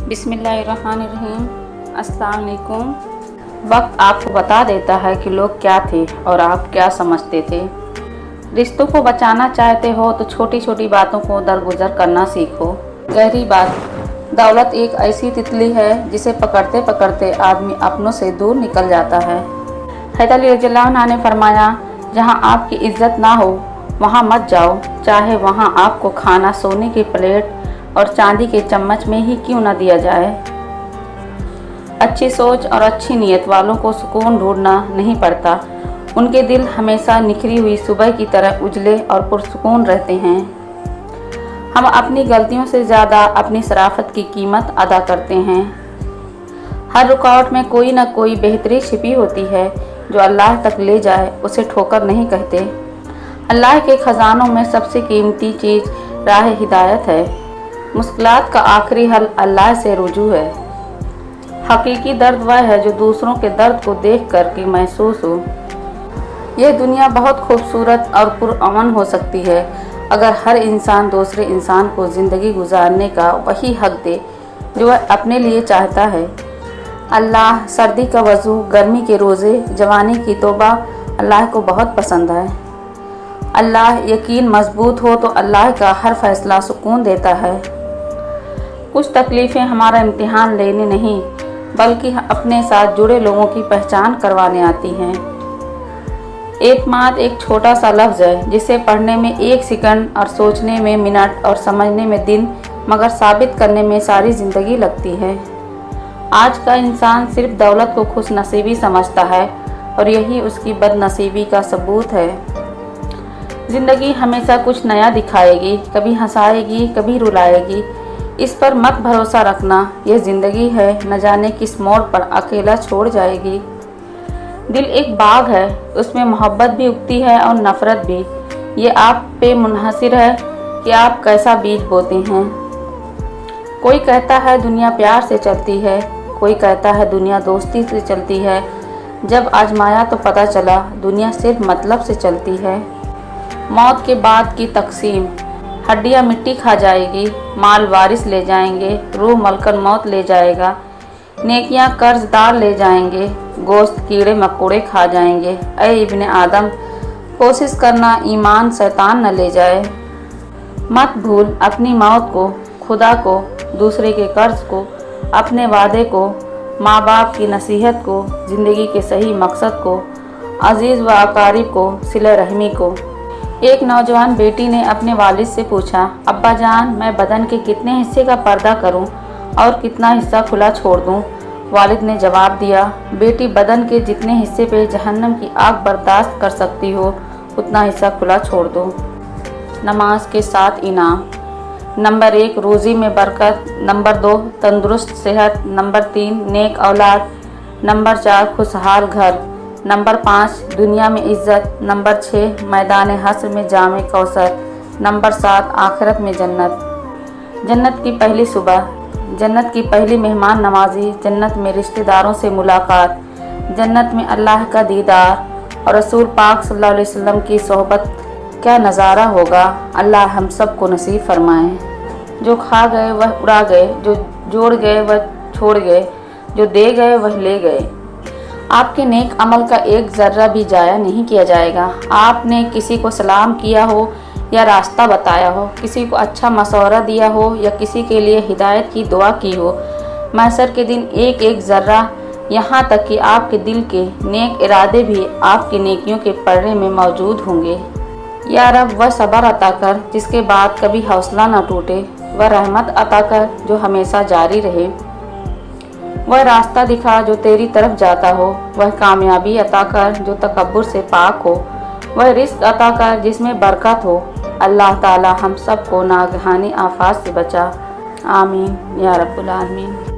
बिस्मिल्लाहिर्रहमानिर्रहीम। अस्सलाम वालेकुम। वक्त आपको बता देता है कि लोग क्या थे और आप क्या समझते थे। रिश्तों को बचाना चाहते हो तो छोटी छोटी बातों को दरगुजर करना सीखो। गहरी बात, दौलत एक ऐसी तितली है जिसे पकड़ते पकड़ते आदमी अपनों से दूर निकल जाता है। हैदर अली रज़ियल्लाहु अन्हु ने फरमाया, जहाँ आपकी इज्जत ना हो वहाँ मत जाओ, चाहे वहाँ आपको खाना सोने की प्लेट और चांदी के चम्मच में ही क्यों न दिया जाए। अच्छी सोच और अच्छी नीयत वालों को सुकून ढूंढना नहीं पड़ता। उनके दिल हमेशा निखरी हुई सुबह की तरह उजले और पुरसुकून रहते हैं। हम अपनी गलतियों से ज़्यादा अपनी शराफत की कीमत अदा करते हैं। हर रुकावट में कोई न कोई बेहतरी छिपी होती है जो अल्लाह तक ले जाए, उसे ठोकर नहीं कहते। अल्लाह के ख़जानों में सबसे कीमती चीज़ राह हिदायत है। मुश्किलात का आखिरी हल अल्लाह से रुजू है। हकीकी दर्द वह है जो दूसरों के दर्द को देख कर के महसूस हो। यह दुनिया बहुत खूबसूरत और पुरअमन हो सकती है अगर हर इंसान दूसरे इंसान को ज़िंदगी गुजारने का वही हक दे जो वह अपने लिए चाहता है। अल्लाह सर्दी का वज़ू, गर्मी के रोज़े, जवानी की तौबा अल्लाह को बहुत पसंद है। अल्लाह यकीन मजबूत हो तो अल्लाह का हर फैसला सुकून देता है। कुछ तकलीफ़ें हमारा इम्तिहान लेने नहीं बल्कि अपने साथ जुड़े लोगों की पहचान करवाने आती हैं। एकमात्र एक छोटा सा लफ्ज़ है जिसे पढ़ने में 1 सेकंड और सोचने में मिनट और समझने में दिन, मगर साबित करने में सारी ज़िंदगी लगती है। आज का इंसान सिर्फ दौलत को खुशनसीबी समझता है और यही उसकी बदनसीबी का सबूत है। ज़िंदगी हमेशा कुछ नया दिखाएगी, कभी हंसाएगी, कभी रुलाएगी। इस पर मत भरोसा रखना, यह ज़िंदगी है, न जाने किस मोड़ पर अकेला छोड़ जाएगी। दिल एक बाग है, उसमें मोहब्बत भी उगती है और नफ़रत भी। ये आप पे मुनहसिर है कि आप कैसा बीज बोते हैं। कोई कहता है दुनिया प्यार से चलती है, कोई कहता है दुनिया दोस्ती से चलती है। जब आजमाया तो पता चला दुनिया सिर्फ मतलब से चलती है। मौत के बाद की तकसीम, हड्डियाँ मिट्टी खा जाएगी, माल वारिस ले जाएंगे, रूह मलकल मौत ले जाएगा, नेकियां कर्जदार ले जाएंगे, गोश्त कीड़े मकोड़े खा जाएंगे। ऐ इब्ने आदम, कोशिश करना ईमान शैतान न ले जाए। मत भूल अपनी मौत को, खुदा को, दूसरे के कर्ज को, अपने वादे को, माँ बाप की नसीहत को, ज़िंदगी के सही मकसद को, अजीज़ व अकारिब को, सिले रहमी को। एक नौजवान बेटी ने अपने वालिद से पूछा, अब्बा जान, मैं बदन के कितने हिस्से का पर्दा करूं और कितना हिस्सा खुला छोड़ दूं? वालिद ने जवाब दिया, बेटी, बदन के जितने हिस्से पे जहन्नम की आग बर्दाश्त कर सकती हो उतना हिस्सा खुला छोड़ दो। नमाज के 7 इनाम। नंबर 1 रोज़ी में बरकत, नंबर 2 तंदुरुस्त सेहत, नंबर 3 नेक औलाद, नंबर 4 खुशहाल घर, नंबर 5 दुनिया में इज्जत, नंबर 6 मैदान हश्र में जामे कौसर, नंबर 7 आखिरत में जन्नत। जन्नत की पहली सुबह, जन्नत की पहली मेहमान नवाजी, जन्नत में रिश्तेदारों से मुलाकात, जन्नत में अल्लाह का दीदार और रसूल पाक सल्लल्लाहु अलैहि वसल्लम की सोहबत। क्या नज़ारा होगा। अल्लाह हम सब को नसीब फरमाए। जो खा गए वह उड़ा गए, जो जोड़ गए वह छोड़ गए, जो दे गए वह ले गए। आपके नेक अमल का एक ज़र्रा भी जाया नहीं किया जाएगा। आपने किसी को सलाम किया हो या रास्ता बताया हो, किसी को अच्छा मशवरा दिया हो या किसी के लिए हिदायत की दुआ की हो, महशर के दिन एक एक ज़र्रा, यहाँ तक कि आपके दिल के नेक इरादे भी आपकी नेकियों के पढ़ने में मौजूद होंगे। या रब, वह सब्र अता कर जिसके बाद कभी हौसला न टूटे, वह रहमत अता कर जो हमेशा जारी रहे, वह रास्ता दिखा जो तेरी तरफ जाता हो, वह कामयाबी अता कर जो तकब्बुर से पाक हो, वह रिस्क अता कर जिसमें बरकत हो। अल्लाह ताला हम सब को नागहानी आफात से बचा। आमीन या रब्बुल आलमीन।